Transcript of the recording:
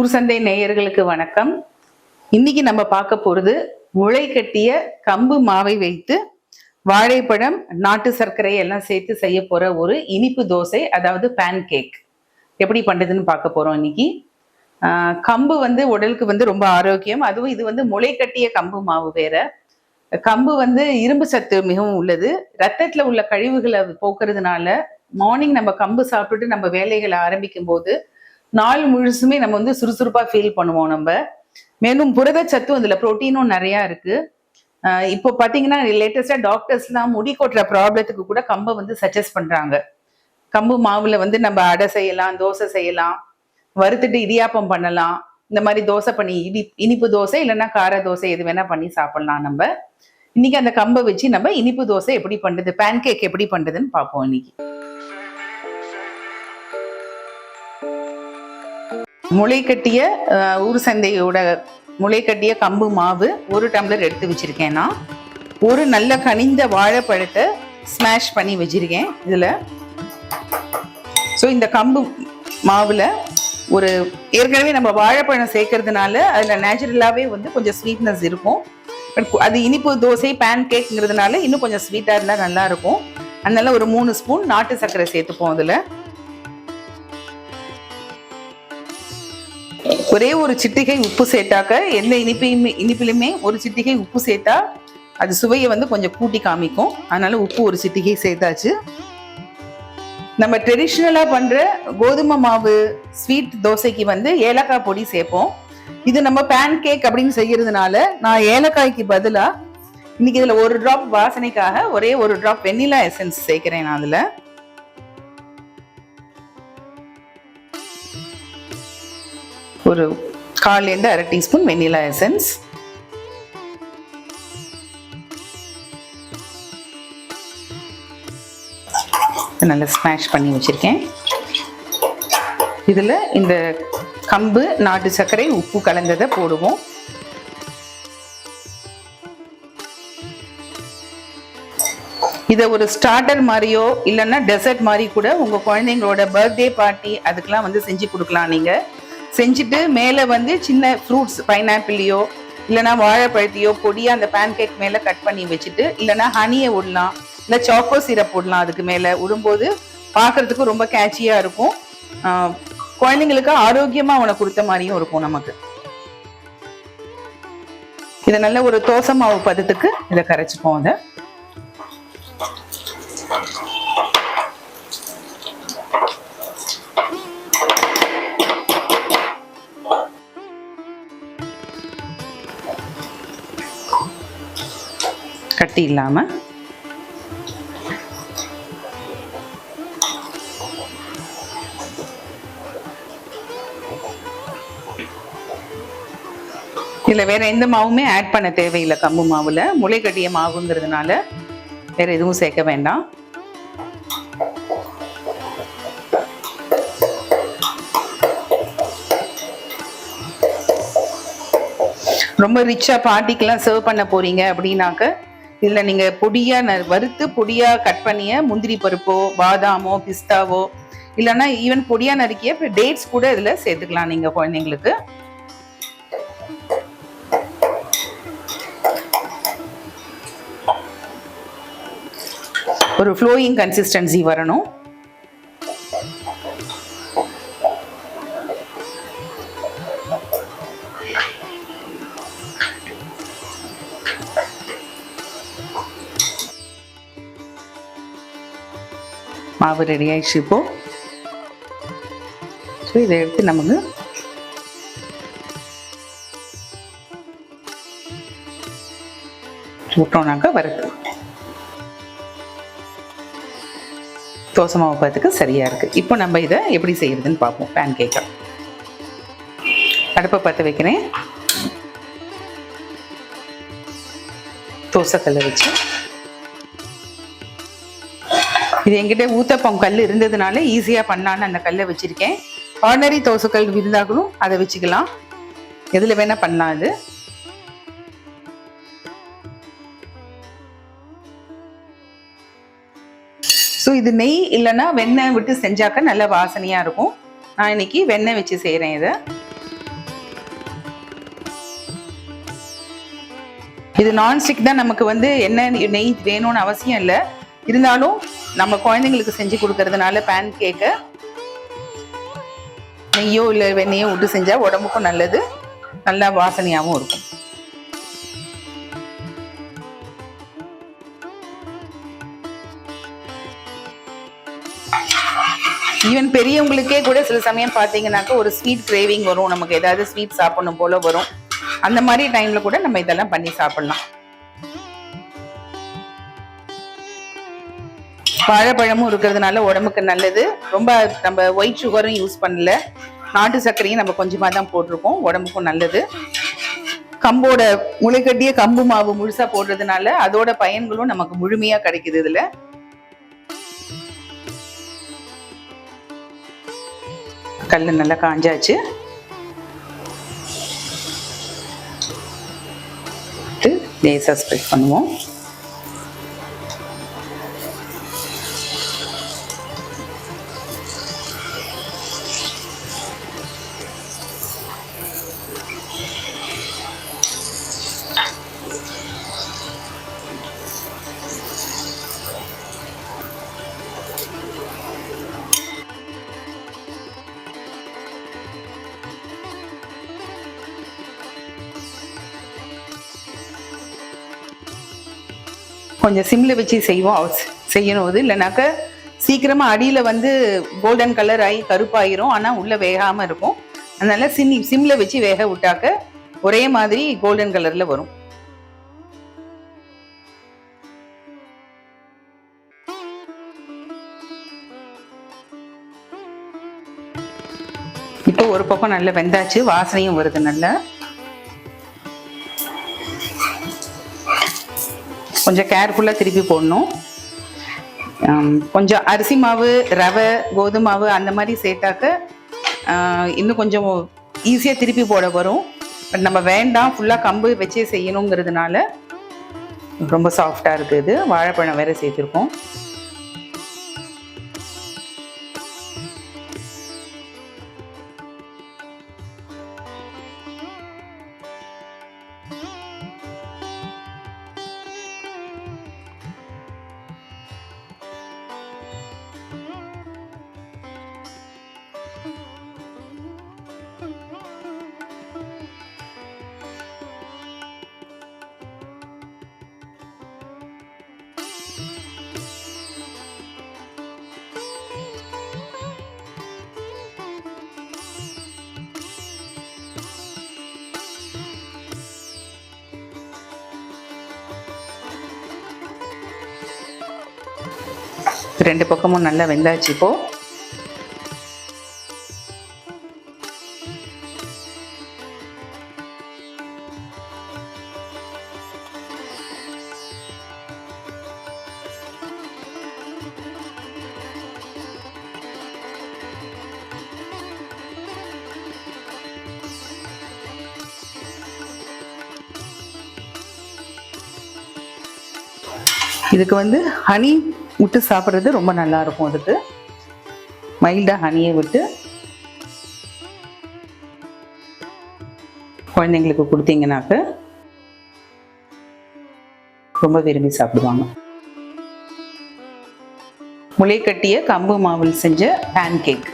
ஊர் சந்தை நேயர்களுக்கு வணக்கம். இன்னைக்கு நம்ம பார்க்க போறது முளை கட்டிய கம்பு மாவை வைத்து வாழைப்பழம், நாட்டு சர்க்கரை எல்லாம் சேர்த்து செய்ய போற ஒரு இனிப்பு தோசை, அதாவது பேன் கேக் எப்படி பண்றதுன்னு பார்க்க போறோம் இன்னைக்கு. கம்பு உடலுக்கு ரொம்ப ஆரோக்கியம். அதுவும் இது முளை கட்டிய கம்பு மாவு வேற. கம்பு இரும்பு சத்து மிகவும் உள்ளது. ரத்தத்துல உள்ள கழிவுகளை போக்குறதுனால மார்னிங் நம்ம கம்பு சாப்பிட்டுட்டு நம்ம வேலைகளை ஆரம்பிக்கும் போது நாள் முழுசுமே நம்ம சுறுசுறுப்பா ஃபீல் பண்ணுவோம். நம்ம மேலும் புரதச்சத்தும் அதுல புரோட்டீனும் நிறைய இருக்கு. இப்போ பாத்தீங்கன்னா லேட்டஸ்டா டாக்டர்ஸ்லாம் முடி கொட்டுற ப்ராப்ளத்துக்கு கூட கம்பை சஜஸ்ட் பண்றாங்க. கம்பு மாவுல நம்ம அடை செய்யலாம், தோசை செய்யலாம், வறுத்துட்டு இடியாப்பம் பண்ணலாம். இந்த மாதிரி தோசை பண்ணி இனிப்பு தோசை இல்லைன்னா கார தோசை எது வேணா பண்ணி சாப்பிடலாம். நம்ம இன்னைக்கு அந்த கம்பை வச்சு நம்ம இனிப்பு தோசை எப்படி பண்றது, பேன் கேக் எப்படி பண்றதுன்னு பார்ப்போம் இன்னைக்கு. முளை கட்டிய ஊர் சந்தையோட முளை கட்டிய கம்பு மாவு 1 டம்ளர் எடுத்து வச்சிருக்கேன். நான் ஒரு நல்ல கனிந்த வாழைப்பழத்தை ஸ்மாஷ் பண்ணி வச்சிருக்கேன் இதுல. ஸோ இந்த கம்பு மாவுல ஏற்கனவே நம்ம வாழைப்பழம் சேர்க்கறதுனால அதுல நேச்சுரலாவே கொஞ்சம் ஸ்வீட்னஸ் இருக்கும். அது இனிப்பு தோசை பேன் கேக்ங்கிறதுனால இன்னும் கொஞ்சம் ஸ்வீட்டா இருந்தா நல்லா இருக்கும். அதனால ஒரு 3 ஸ்பூன் நாட்டு சர்க்கரை சேர்த்துப்போம். அதுல ஒரே ஒரு சிட்டிகை உப்பு சேர்த்தாக்க, எந்த இனிப்பிலுமே ஒரு சிட்டிகை உப்பு சேர்த்தா அது சுவையை கொஞ்சம் கூட்டி காமிக்கும். அதனால உப்பு ஒரு சிட்டிகை சேர்த்தாச்சு. நம்ம ட்ரெடிஷ்னலா பண்ற கோதுமை மாவு ஸ்வீட் தோசைக்கு ஏலக்காய் பொடி சேர்ப்போம். இது நம்ம பேன் கேக் அப்படின்னு செய்யறதுனால நான் ஏலக்காய்க்கு பதிலா இன்னைக்கு இதுல 1 டிராப் வாசனைக்காக ஒரே 1 டிராப் வெண்ணிலா எசன்ஸ் சேர்க்கிறேன். நான் அதுல ஒரு 1/4 அரை டீஸ்பூன் வெண்ணிலா எசன்ஸ். நல்லா ஸ்மாஷ் பண்ணி வச்சிருக்கேன். இதுல இந்த கம்பு, நாட்டு சர்க்கரை, உப்பு கலந்ததை போடுவோம். இதை ஒரு ஸ்டார்டர் மாதிரியோ இல்லைன்னா டெசர்ட் மாதிரி கூட உங்க குழந்தைங்களோட பர்த்டே பார்ட்டி அதுக்கெல்லாம் செஞ்சு கொடுக்கலாம். நீங்க செஞ்சுட்டு மேலே சின்ன ஃப்ரூட்ஸ், பைனாப்பிளையோ இல்லைன்னா வாழைப்பழத்தையோ பொடியா அந்த பேன் கேக் மேலே கட் பண்ணி வச்சுட்டு, இல்லைன்னா ஹனியை விடலாம், இல்லை சாக்கோ சிரப் போடலாம். அதுக்கு மேலே விடும்போது பார்க்கறதுக்கு ரொம்ப கேட்சியா இருக்கும். குழந்தைங்களுக்கு ஆரோக்கியமா அவனை கொடுத்த மாதிரியும் இருக்கும். நமக்கு இதை நல்ல ஒரு தோசை மாவு பதத்துக்கு இதை கரைச்சிப்போம். அதை கட்டி இல்லாம இதுல வேற எந்த மாவுமே ஆட் பண்ண தேவையில்லை. கம்பு மாவுல முளை கட்டிய மாவுங்கிறதுனால வேற எதுவும் சேர்க்க வேண்டாம். ரொம்ப ரிச்சா பார்ட்டிக்கெல்லாம் சர்வ் பண்ண போறீங்க அப்படின்னாக்க இதுல நீங்க பொடியா வறுத்து பொடியா கட் பண்ணிய முந்திரி பருப்போ, பாதாமோ, பிஸ்தாவோ, இல்லைன்னா ஈவன் பொடியா நறுக்கிய டேட்ஸ் கூட இதுல சேர்த்துக்கலாம் நீங்க குழந்தைங்களுக்கு. ஒரு ஃப்ளோயிங் கன்சிஸ்டன்சி வரணும். மாவு ரெடி ஆயிடுச்சு. இப்போ இதை எடுத்து நமக்கு விட்டோம்னாக்கா வருது. தோசை மாவு பார்த்துக்கு சரியா இருக்கு. இப்போ நம்ம இதை எப்படி செய்யறதுன்னு பார்ப்போம். பேன் கேக்கா அடுப்பை பற்ற வைக்கிறேன். தோசைக்கல்லை வச்சு, இது என்கிட்ட ஊத்தப்பம் கல் இருந்ததுனால ஈஸியா பண்ணலான்னு அந்த கல்லை வச்சிருக்கேன். ஆர்டினரி தோசைக்கல் இருந்தாலும் அதை வச்சுக்கலாம், எதுல வேணா பண்ணலாம். அது ஸோ இது நெய் இல்லைன்னா வெண்ணெய் விட்டு செஞ்சாக்க நல்ல வாசனையா இருக்கும். நான் இன்னைக்கு வெண்ணெய் வச்சு செய்கிறேன். இதை இது நான்ஸ்டிக் தான், நமக்கு வந்து எண்ணெய் நெய் வேணும்னு அவசியம் இல்லை. இருந்தாலும் நம்ம குழந்தைங்களுக்கு செஞ்சு கொடுக்கறதுனால பேன் கேக்கை நெய்யோ இல்லை வெண்ணெயோ விட்டு செஞ்சால் உடம்புக்கும் நல்லது, நல்லா வாசனையாகவும் இருக்கும். ஈவன் பெரியவங்களுக்கே கூட சில சமயம் பார்த்தீங்கன்னாக்கா ஒரு ஸ்வீட் கிரேவிங் வரும், நமக்கு ஏதாவது ஸ்வீட் சாப்பிடணும் போல வரும். அந்த மாதிரி டைம்ல கூட நம்ம இதெல்லாம் பண்ணி சாப்பிடலாம். வாழைப்பழமும் இருக்கிறதுனால உடம்புக்கு நல்லது. ரொம்ப நம்ம ஒயிட் சுகரும் யூஸ் பண்ணல, நாட்டு சர்க்கரையும் நம்ம கொஞ்சமா தான் போட்டிருக்கோம், உடம்புக்கும் நல்லது. கம்போட முளைக்கட்டிய கம்பு மாவு முழுசா போடுறதுனால அதோட பயன்களும் நமக்கு முழுமையா கிடைக்குது. இதுல கல்லு நல்லா காஞ்சாச்சு. லேசா ஸ்ப்ரெட் பண்ணுவோம். கொஞ்சம் சிம்ல வச்சு செய்யணும். இது இல்லைனாக்க சீக்கிரமா அடியில வந்து கோல்டன் கலர் ஆகி கருப்பாயிரும், ஆனா உள்ள வேகாம இருக்கும். அதனால சிம்ல வச்சு வேக விட்டாக்க ஒரே மாதிரி கோல்டன் கலர்ல வரும். இப்போ ஒரு பக்கம் நல்லா வெந்தாச்சு, வாசனையும் வருது. நல்லா கொஞ்சம் கேர்ஃபுல்லாக திருப்பி போடணும். கொஞ்சம் அரிசி மாவு, ரவை, கோதுமை மாவு அந்த மாதிரி சேர்த்தாக்க இன்னும் கொஞ்சம் ஈஸியாக திருப்பி போட வரும். பட் நம்ம வேண்டாம், ஃபுல்லாக கம்பு வச்சே செய்யணுங்கிறதுனால ரொம்ப சாஃப்டாக இருக்குது. வாழைப்பழம் வேற சேர்த்துருக்கோம். ரெண்டு பக்கமும் நல்லா வெந்தாச்சு. இப்போ இதுக்கு வந்து ஹனி விட்டு சாப்பிட்றது ரொம்ப நல்லா இருக்கும். அதுக்கு மைல்டா ஹனியை விட்டு குழந்தைங்களுக்கு கொடுத்தீங்கன்னாக்க ரொம்ப விரும்பி சாப்பிடுவாங்க. முளை கட்டிய கம்பு மாவில் செஞ்ச பேன் கேக்.